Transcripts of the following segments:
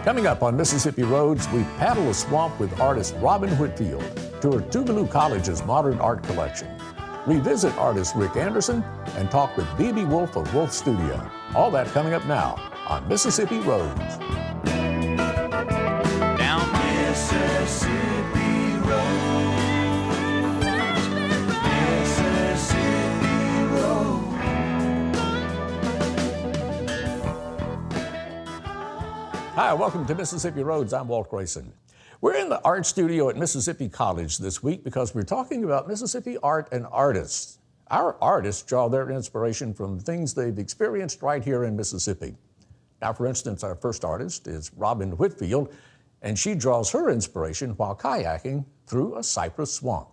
Coming up on Mississippi Roads, we paddle a swamp with artist Robin Whitfield, tour Tougaloo College's modern art collection, revisit artist Rick Anderson, and talk with B.B. Wolf of Wolf Studio. All that coming up now on Mississippi Roads. Down Mississippi Road. Mississippi Road. Hi, welcome to Mississippi Roads. I'm Walt Grayson. We're in the art studio at Mississippi College this week because we're talking about Mississippi art and artists. Our artists draw their inspiration from things they've experienced right here in Mississippi. Now, for instance, our first artist is Robin Whitfield, and she draws her inspiration while kayaking through a cypress swamp.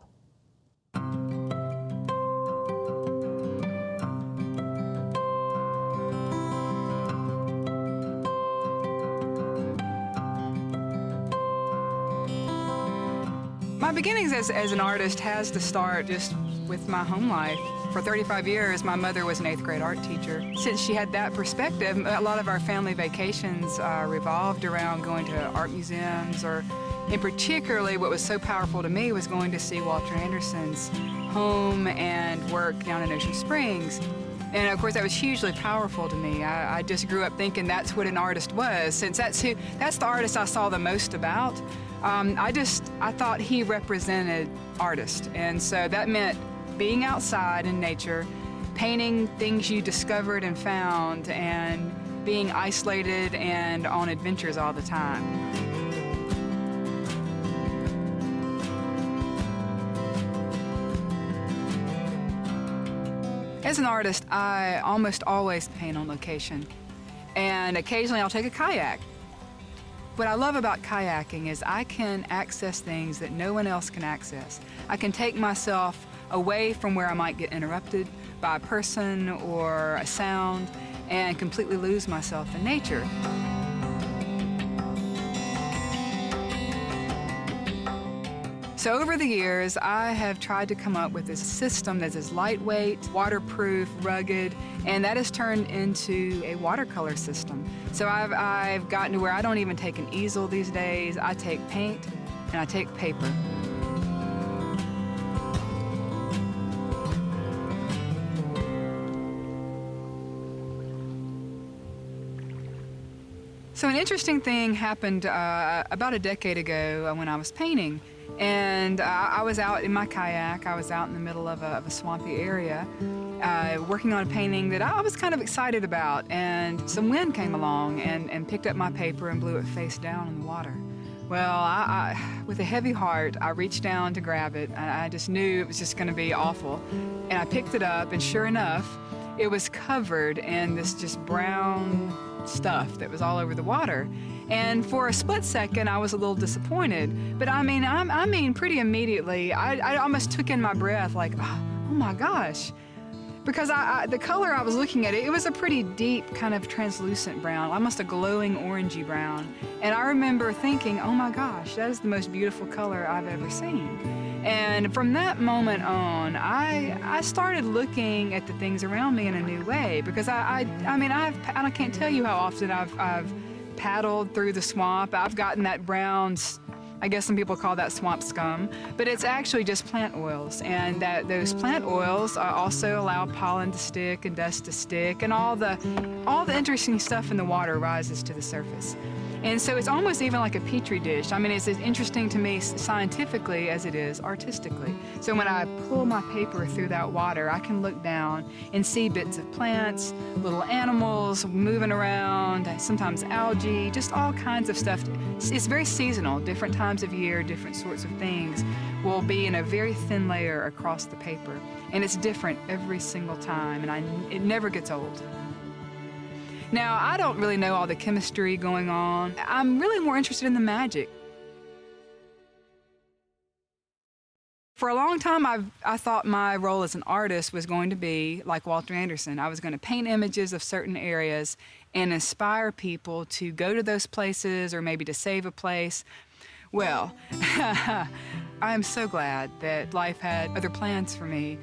My beginnings as an artist has to start just with my home life. For 35 years, my mother was an 8th grade art teacher. Since she had that perspective, a lot of our family vacations revolved around going to art museums, and particularly what was so powerful to me was going to see Walter Anderson's home and work down in Ocean Springs. And of course, that was hugely powerful to me. I just grew up thinking that's what an artist was, since that's the artist I saw the most about. I thought he represented artists, and so that meant being outside in nature, painting things you discovered and found, and being isolated and on adventures all the time. As an artist, I almost always paint on location, and occasionally I'll take a kayak. What I love about kayaking is I can access things that no one else can access. I can take myself away from where I might get interrupted by a person or a sound and completely lose myself in nature. So over the years, I have tried to come up with this system that is lightweight, waterproof, rugged, and that has turned into a watercolor system. So I've gotten to where I don't even take an easel these days. I take paint and I take paper. So an interesting thing happened about a decade ago when I was painting. And I was out in my kayak. I was out in the middle of a swampy area working on a painting that I was kind of excited about. And some wind came along and picked up my paper and blew it face down in the water. Well, I with a heavy heart, I reached down to grab it. I just knew it was just going to be awful. And I picked it up, and sure enough, it was covered in this just brown stuff that was all over the water. And for a split second, I was a little disappointed. But I mean, pretty immediately, I almost took in my breath, like, oh my gosh. Because the color I was looking at, it was a pretty deep kind of translucent brown, almost a glowing orangey brown. And I remember thinking, oh my gosh, that is the most beautiful color I've ever seen. And from that moment on, I started looking at the things around me in a new way. Because I can't tell you how often I've paddled through the swamp. I've gotten that brown, I guess some people call that swamp scum, but it's actually just plant oils. And those plant oils also allow pollen to stick and dust to stick, and all the interesting stuff in the water rises to the surface. And so it's almost even like a petri dish. I mean, it's as interesting to me scientifically as it is artistically. So when I pull my paper through that water, I can look down and see bits of plants, little animals moving around, sometimes algae, just all kinds of stuff. It's very seasonal. Different times of year, different sorts of things will be in a very thin layer across the paper. And it's different every single time, and it never gets old. Now, I don't really know all the chemistry going on. I'm really more interested in the magic. For a long time, I thought my role as an artist was going to be like Walter Anderson. I was going to paint images of certain areas and inspire people to go to those places or maybe to save a place. Well, I am so glad that life had other plans for me.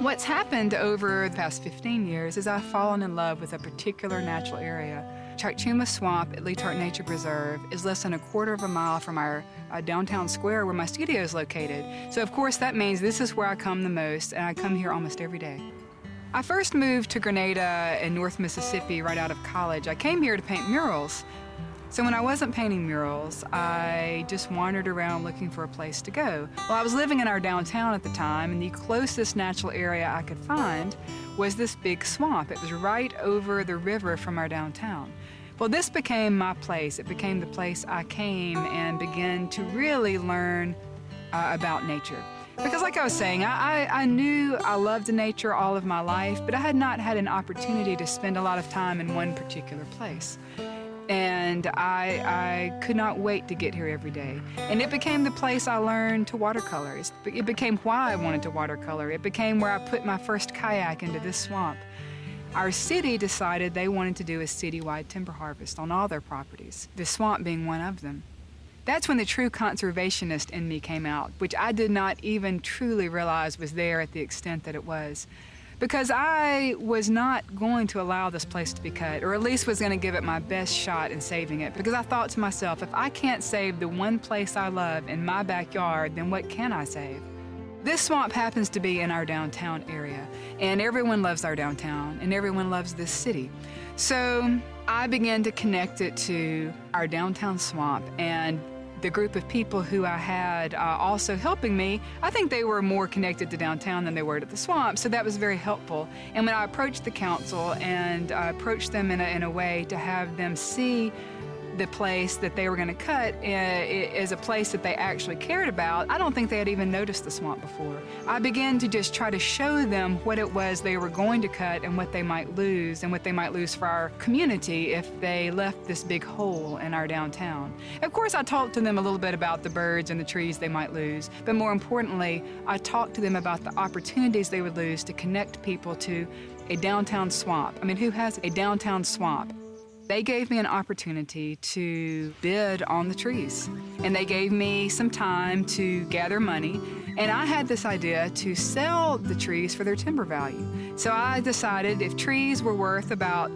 What's happened over the past 15 years is I've fallen in love with a particular natural area Chachuma Swamp at Leetart Nature Preserve is less than a quarter of a mile from our downtown square where my studio is located. So of course that means this is where I come the most, and I come here almost every day. I first moved to Grenada in North Mississippi right out of college. I came here to paint murals. So when I wasn't painting murals, I just wandered around looking for a place to go. Well, I was living in our downtown at the time, and the closest natural area I could find was this big swamp. It was right over the river from our downtown. Well, this became my place. It became the place I came and began to really learn about nature. Because like I was saying, I knew I loved nature all of my life, but I had not had an opportunity to spend a lot of time in one particular place. And I could not wait to get here every day. And it became the place I learned to watercolor. It became why I wanted to watercolor. It became where I put my first kayak into this swamp. Our city decided they wanted to do a citywide timber harvest on all their properties, the swamp being one of them. That's when the true conservationist in me came out, which I did not even truly realize was there at the extent that it was. Because I was not going to allow this place to be cut, or at least was going to give it my best shot in saving it. Because I thought to myself, if I can't save the one place I love in my backyard, then what can I save? This swamp happens to be in our downtown area, and everyone loves our downtown, and everyone loves this city. So I began to connect it to our downtown swamp, and the group of people who I had also helping me, I think they were more connected to downtown than they were to the swamp, so that was very helpful. And when I approached the council and approached them in a way to have them see the place that they were going to cut is a place that they actually cared about, I don't think they had even noticed the swamp before. I began to just try to show them what it was they were going to cut and what they might lose, and what they might lose for our community if they left this big hole in our downtown. Of course, I talked to them a little bit about the birds and the trees they might lose, but more importantly, I talked to them about the opportunities they would lose to connect people to a downtown swamp. I mean, who has a downtown swamp? They gave me an opportunity to bid on the trees, and they gave me some time to gather money, and I had this idea to sell the trees for their timber value. So I decided if trees were worth about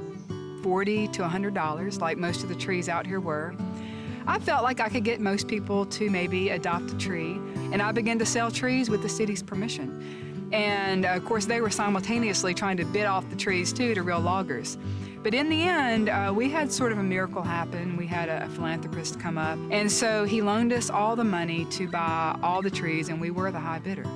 $40 to $100, like most of the trees out here were, I felt like I could get most people to maybe adopt a tree, and I began to sell trees with the city's permission. And of course, they were simultaneously trying to bid off the trees too to real loggers. But in the end, we had sort of a miracle happen. We had a philanthropist come up, and so he loaned us all the money to buy all the trees, and we were the high bidder.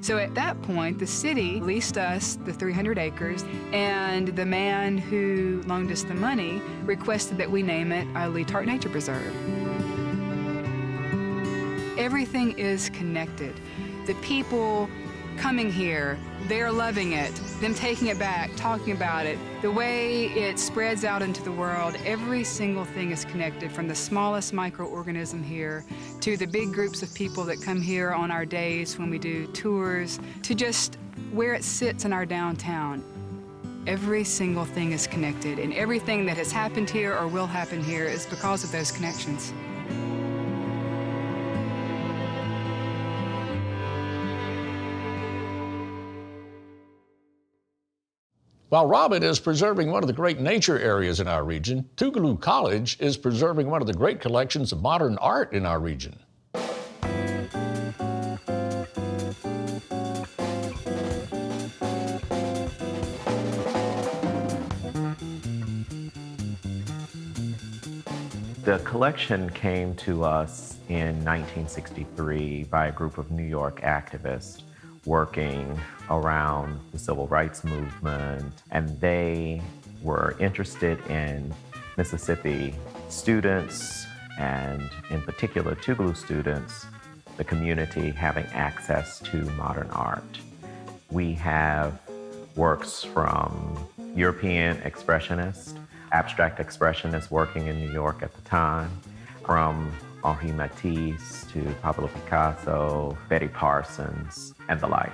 So at that point, the city leased us the 300 acres, and the man who loaned us the money requested that we name it Leetart Nature Preserve. Everything is connected. The people coming here, they're loving it, them taking it back, talking about it, the way it spreads out into the world, every single thing is connected, from the smallest microorganism here to the big groups of people that come here on our days when we do tours, to just where it sits in our downtown. Every single thing is connected, and everything that has happened here or will happen here is because of those connections. While Robin is preserving one of the great nature areas in our region, Tougaloo College is preserving one of the great collections of modern art in our region. The collection came to us in 1963 by a group of New York activists working around the civil rights movement, and they were interested in Mississippi students, and in particular Tougaloo students, the community having access to modern art. We have works from European expressionists, abstract expressionists working in New York at the time, from Henri Matisse to Pablo Picasso, Betty Parsons, and the like.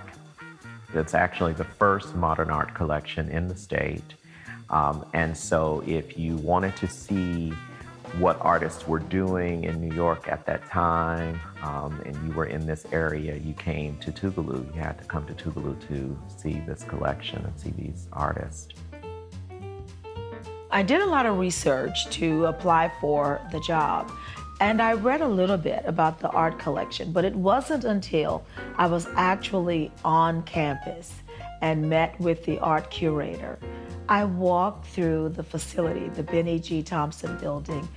It's actually the first modern art collection in the state. And so if you wanted to see what artists were doing in New York at that time, and you were in this area, you came to Tougaloo. You had to come to Tougaloo to see this collection and see these artists. I did a lot of research to apply for the job, and I read a little bit about the art collection, but it wasn't until I was actually on campus and met with the art curator. I walked through the facility, the Benny G. Thompson building,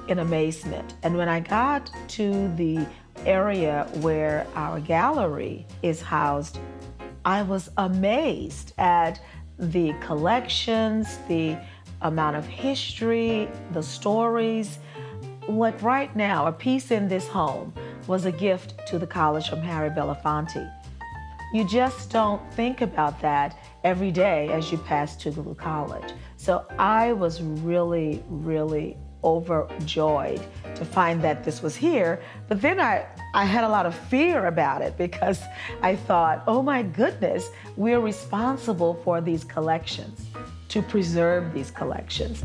in amazement. And when I got to the area where our gallery is housed, I was amazed at the collections, the amount of history, the stories. Like right now, a piece in this home was a gift to the college from Harry Belafonte. You just don't think about that every day as you pass Tougaloo College. So I was really, really overjoyed to find that this was here. But then I had a lot of fear about it because I thought, oh my goodness, we're responsible for these collections, to preserve these collections.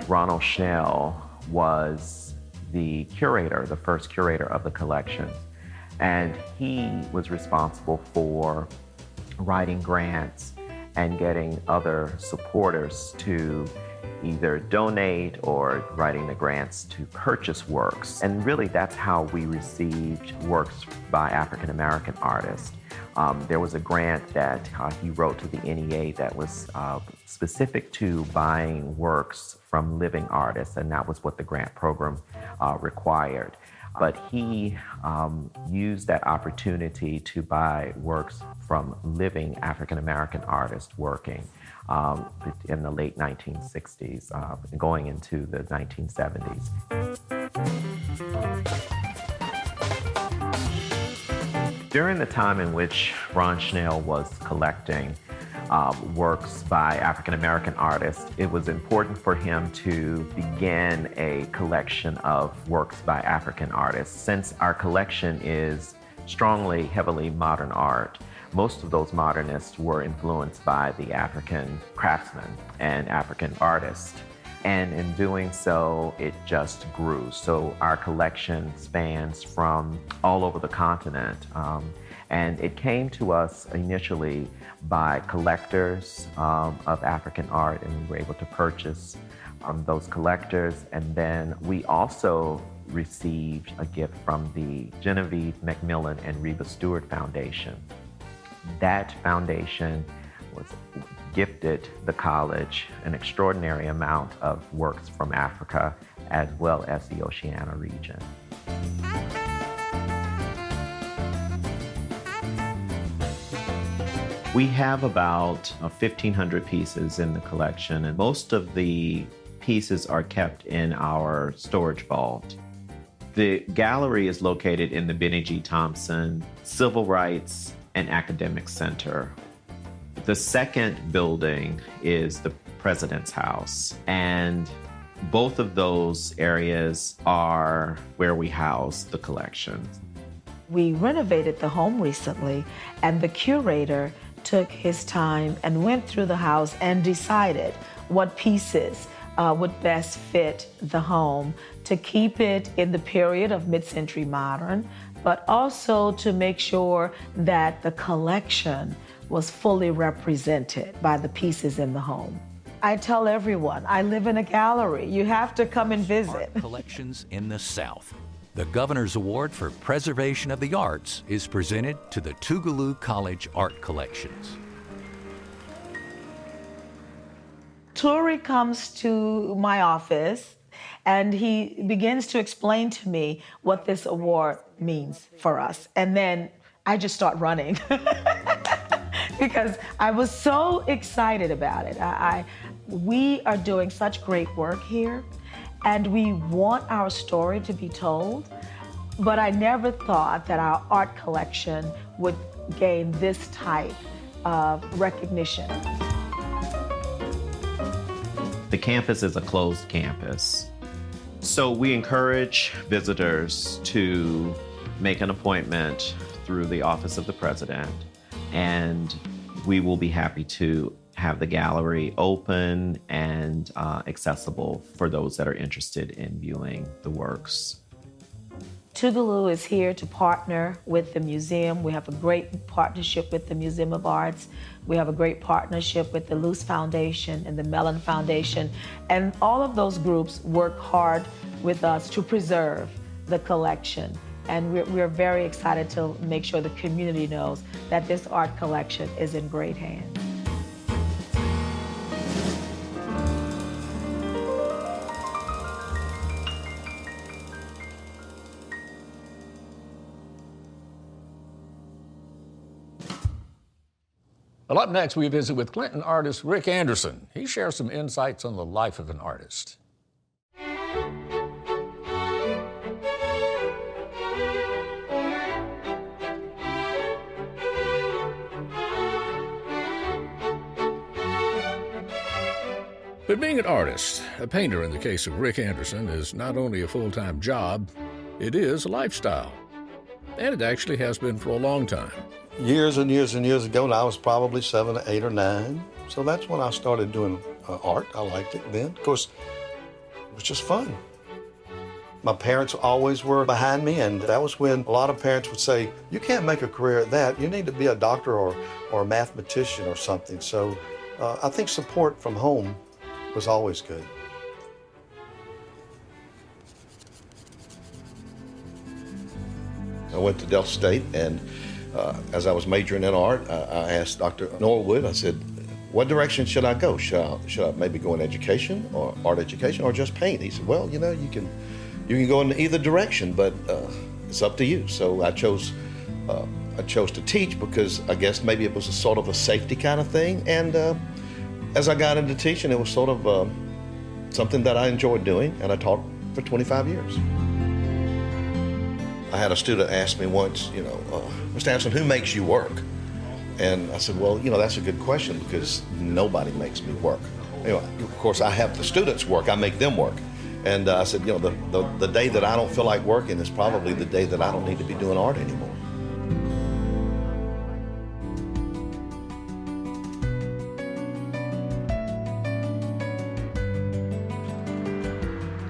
Ronald Schnell was the curator, the first curator of the collections. And he was responsible for writing grants and getting other supporters to either donate or writing the grants to purchase works. And really that's how we received works by African American artists. There was a grant that he wrote to the NEA that was specific to buying works from living artists, and that was what the grant program required. But he used that opportunity to buy works from living African American artists working in the late 1960s, going into the 1970s. During the time in which Ron Schnell was collecting works by African American artists, it was important for him to begin a collection of works by African artists. Since our collection is strongly, heavily modern art, most of those modernists were influenced by the African craftsmen and African artists. And in doing so, it just grew. So our collection spans from all over the continent. And it came to us initially by collectors of African art, and we were able to purchase those collectors. And then we also received a gift from the Genevieve McMillan and Reba Stewart Foundation. That foundation was gifted the college an extraordinary amount of works from Africa as well as the Oceania region. We have about 1,500 pieces in the collection, and most of the pieces are kept in our storage vault. The gallery is located in the Benny G. Thompson Civil Rights and Academic Center. The second building is the President's House, and both of those areas are where we house the collection. We renovated the home recently, and the curator took his time and went through the house and decided what pieces would best fit the home to keep it in the period of mid-century modern, but also to make sure that the collection was fully represented by the pieces in the home. I tell everyone, I live in a gallery. You have to come and visit. Art collections in the South. The Governor's Award for Preservation of the Arts is presented to the Tougaloo College Art Collections. Turi comes to my office and he begins to explain to me what this award means for us. And then I just start running because I was so excited about it. We are doing such great work here, and we want our story to be told, but I never thought that our art collection would gain this type of recognition. The campus is a closed campus, so we encourage visitors to make an appointment through the Office of the President, and we will be happy to have the gallery open and accessible for those that are interested in viewing the works. Tougaloo is here to partner with the museum. We have a great partnership with the Museum of Arts. We have a great partnership with the Luce Foundation and the Mellon Foundation. And all of those groups work hard with us to preserve the collection. And we're very excited to make sure the community knows that this art collection is in great hands. Well, up next, we visit with Clinton artist Rick Anderson. He shares some insights on the life of an artist. But being an artist, a painter in the case of Rick Anderson, is not only a full-time job, it is a lifestyle. And it actually has been for a long time. Years and years and years ago, and I was probably 7 or 8 or 9. So that's when I started doing art. I liked it then. Of course, it was just fun. My parents always were behind me, and that was when a lot of parents would say, you can't make a career at that. You need to be a doctor or a mathematician or something. So I think support from home was always good. I went to Delta State, and as I was majoring in art, I asked Dr. Norwood, I said, what direction should I go? Should I maybe go in education or art education or just paint? He said, well, you know, you can go in either direction, but it's up to you. So I chose to teach because I guess maybe it was a sort of a safety kind of thing. And as I got into teaching, it was sort of something that I enjoyed doing, and I taught for 25 years. I had a student ask me once, you know, Mr. Anderson, who makes you work? And I said, well, you know, that's a good question because nobody makes me work. Anyway, of course, I have the students work, I make them work. And I said, you know, the day that I don't feel like working is probably the day that I don't need to be doing art anymore.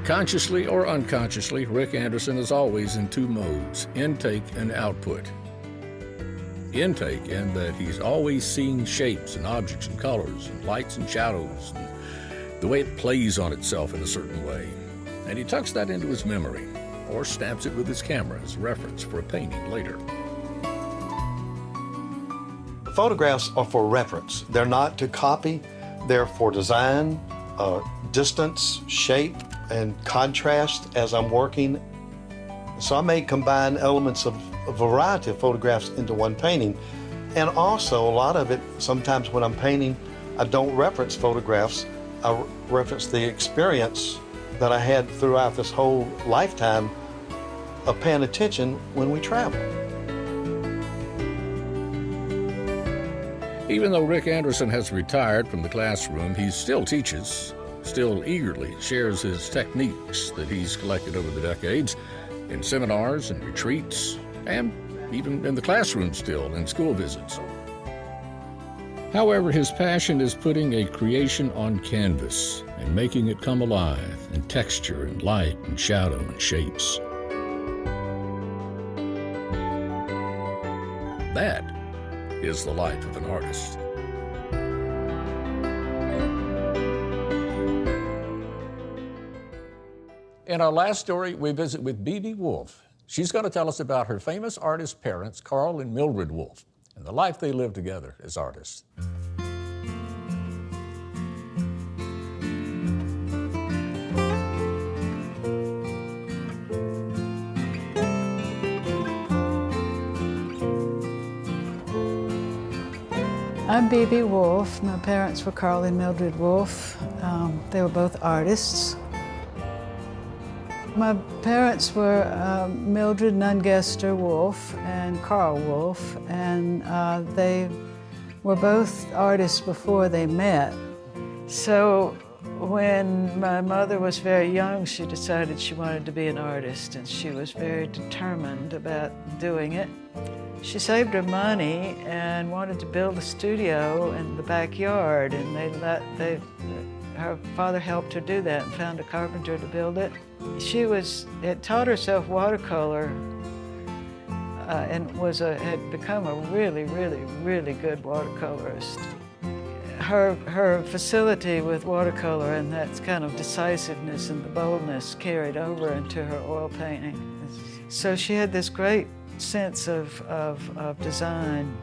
Consciously or unconsciously, Rick Anderson is always in two modes, intake and output. Intake in that he's always seeing shapes and objects and colors and lights and shadows and the way it plays on itself in a certain way. And he tucks that into his memory or stamps it with his camera as reference for a painting later. The photographs are for reference. They're not to copy, they're for design, distance, shape, and contrast as I'm working. So I may combine elements of a variety of photographs into one painting. And also a lot of it, sometimes when I'm painting, I don't reference photographs, I reference the experience that I had throughout this whole lifetime of paying attention when we travel. Even though Rick Anderson has retired from the classroom, he still teaches, still eagerly shares his techniques that he's collected over the decades in seminars and retreats, and even in the classroom still in school visits. However, his passion is putting a creation on canvas and making it come alive in texture and light and shadow and shapes. That is the life of an artist. In our last story, we visit with B.B. Wolfe. She's going to tell us about her famous artist parents, Carl and Mildred Wolfe, and the life they lived together as artists. I'm B.B. Wolfe. My parents were Carl and Mildred Wolfe. They were both artists. My parents were Mildred Nungester Wolfe and Carl Wolfe, and they were both artists before they met. So when my mother was very young, she decided she wanted to be an artist, and she was very determined about doing it. She saved her money and wanted to build a studio in the backyard, and her father helped her do that and found a carpenter to build it. She had taught herself watercolor and had become a really, really, really good watercolorist. Her facility with watercolor and that kind of decisiveness and the boldness carried over into her oil painting. So she had this great sense of design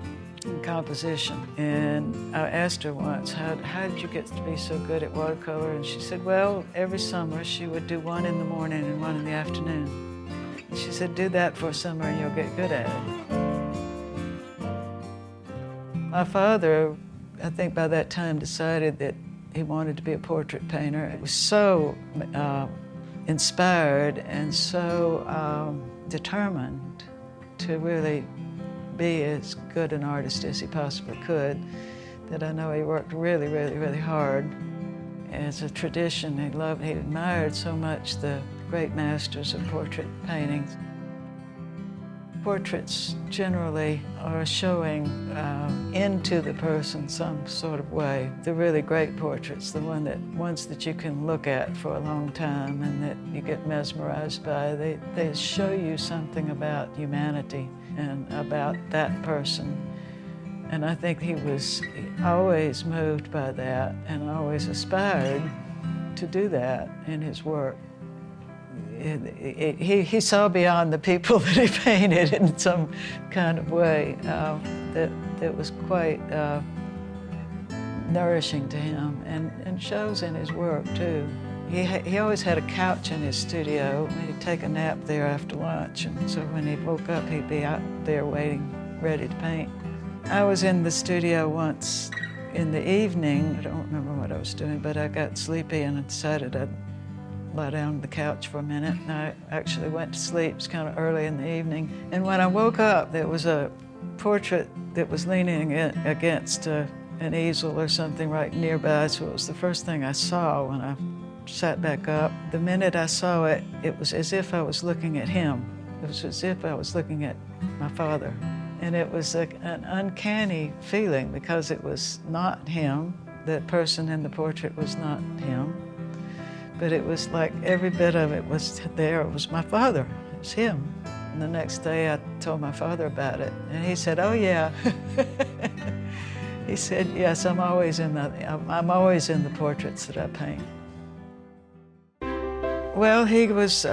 and composition. And I asked her once, how did you get to be so good at watercolor? And she said, well, every summer she would do one in the morning and one in the afternoon. And she said, do that for a summer and you'll get good at it. My father, I think by that time, decided that he wanted to be a portrait painter. He was so inspired and so determined to really be as good an artist as he possibly could, that I know he worked really, really, really hard. As a tradition, he admired so much the great masters of portrait painting. Portraits generally are showing into the person some sort of way. The really great portraits, the ones that you can look at for a long time and that you get mesmerized by, they show you something about humanity and about that person. And I think he was always moved by that and always aspired to do that in his work. He saw beyond the people that he painted in some kind of way that was quite nourishing to him and shows in his work too. He always had a couch in his studio. He'd take a nap there after lunch, and so when he woke up, he'd be out there waiting, ready to paint. I was in the studio once in the evening. I don't remember what I was doing, but I got sleepy and I decided I'd lie down on the couch for a minute, and I actually went to sleep. It was kind of early in the evening. And when I woke up, there was a portrait that was leaning against an easel or something right nearby, so it was the first thing I saw when I sat back up. The minute I saw it, it was as if I was looking at him. It was as if I was looking at my father. And it was an uncanny feeling because it was not him. The person in the portrait was not him. But it was like every bit of it was there. It was my father. It was him. And the next day I told my father about it, and he said, "Oh yeah." He said, "Yes, I'm always in the portraits that I paint." Well, he was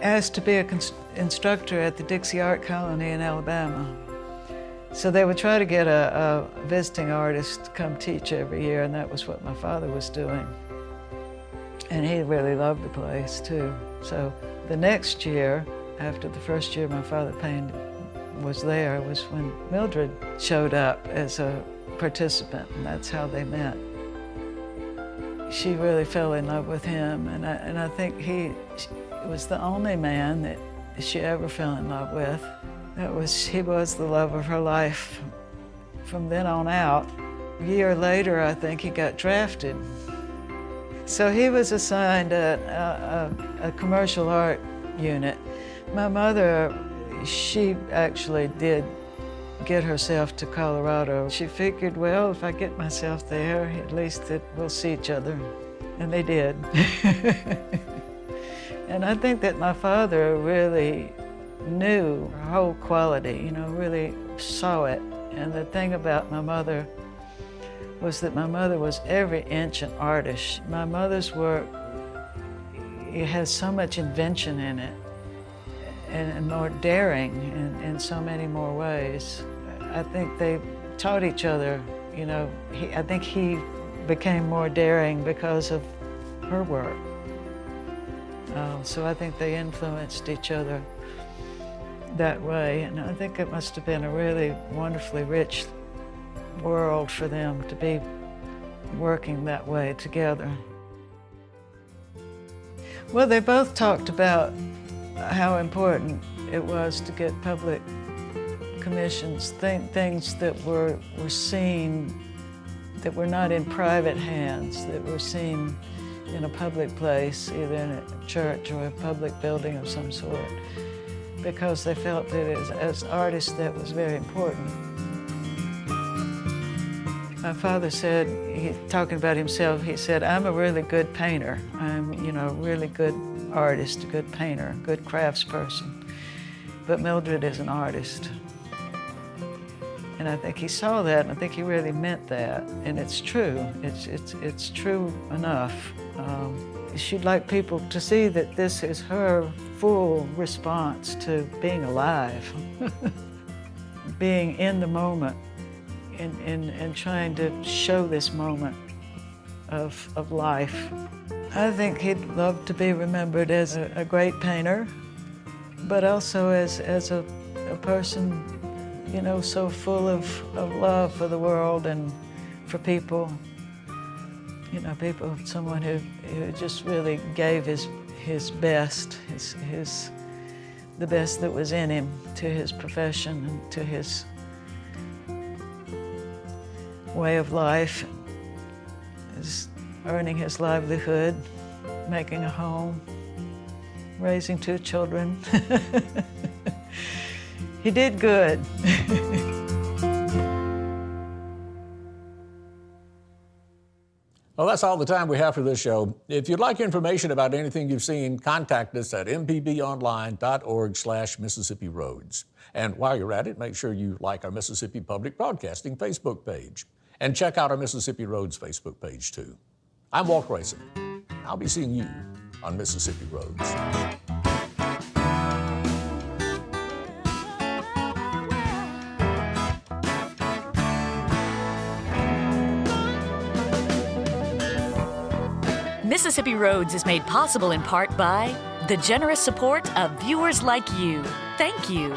asked to be an instructor at the Dixie Art Colony in Alabama. So they would try to get a visiting artist to come teach every year, and that was what my father was doing. And he really loved the place too. So the next year, after the first year my father painted was there, was when Mildred showed up as a participant, and that's how they met. She really fell in love with him, and I think he was the only man that she ever fell in love with. He was the love of her life from then on out. A year later, I think he got drafted. So he was assigned a commercial art unit. My mother, she actually did get herself to Colorado. She figured, well, if I get myself there, at least we'll see each other. And they did. And I think that my father really knew her whole quality, really saw it. And the thing about my mother was that my mother was every inch an artist. My mother's work, it has so much invention in it and more daring in so many more ways. I think they taught each other, I think he became more daring because of her work. So I think they influenced each other that way, and I think it must have been a really wonderfully rich world for them to be working that way together. Well, they both talked about how important it was to get public commissions, things that were seen, that were not in private hands, that were seen in a public place, either in a church or a public building of some sort, because they felt that as artists that was very important. My father said, talking about himself, he said, I'm a really good painter. I'm, a really good artist, a good painter, a good craftsperson. But Mildred is an artist. And I think he saw that, and I think he really meant that. And it's true. It's true enough. She'd like people to see that this is her full response to being alive, being in the moment, and trying to show this moment of life. I think he'd love to be remembered as a great painter, but also as a person, so full of love for the world and for people. Someone who just really gave his best, the best that was in him to his profession and to his way of life, is earning his livelihood, making a home, raising 2 children. He did good. Well, that's all the time we have for this show. If you'd like information about anything you've seen, contact us at mpbonline.org/Mississippi Roads. And while you're at it, make sure you like our Mississippi Public Broadcasting Facebook page. And check out our Mississippi Roads Facebook page, too. I'm Walt Grayson. I'll be seeing you on Mississippi Roads. Mississippi Roads is made possible in part by the generous support of viewers like you. Thank you.